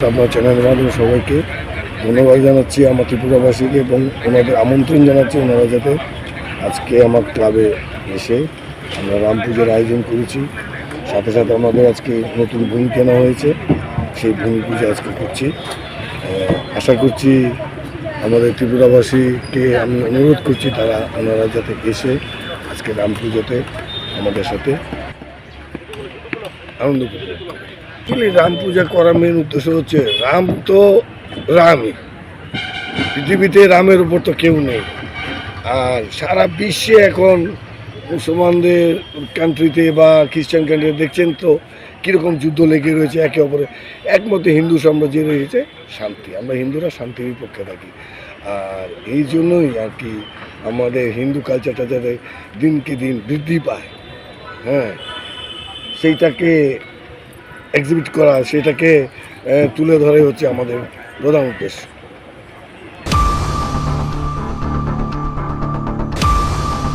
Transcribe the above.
আপনার চ্যানেলের মাধ্যমে সবাইকে ধন্যবাদ জানাচ্ছি আমার ত্রিপুরাবাসীকে এবং ওনাদের আমন্ত্রণ জানাচ্ছি ওনারা যাতে আজকে আমার ক্লাবে এসে আমরা রাম পুজোর আয়োজন করেছি। সাথে সাথে আমাদের আজকে নতুন ভূমি কেনা হয়েছে, সেই ভূমি পুজো আজকে করছি। আশা করছি আমাদের ত্রিপুরাবাসীকে আমি অনুরোধ করছি ওনারা যাতে এসে আজকে রাম পুজোতে আমাদের সাথে আনন্দ উপভোগ করে। অ্যাকচুয়ালি রাম পূজা করার মেন উদ্দেশ্য হচ্ছে রাম তো রামই, পৃথিবীতে রামের উপর তো কেউ নেই। আর সারা বিশ্বে এখন মুসলমানদের কান্ট্রিতে বা খ্রিস্টান কান্ট্রিতে দেখছেন তো কীরকম যুদ্ধ লেগে রয়েছে একে অপরে। একমতে হিন্দু সাম্রাজ্যে রয়েছে শান্তি, আমরা হিন্দুরা শান্তির পক্ষে থাকি। আর এই জন্যই আর কি আমাদের হিন্দু কালচারটা যাতে দিনকে দিন বৃদ্ধি পায়, হ্যাঁ, সেইটাকে এক্সিবিট করা, সেটাকে তুলে ধরে হচ্ছে আমাদের প্রধান উদ্দেশ্য।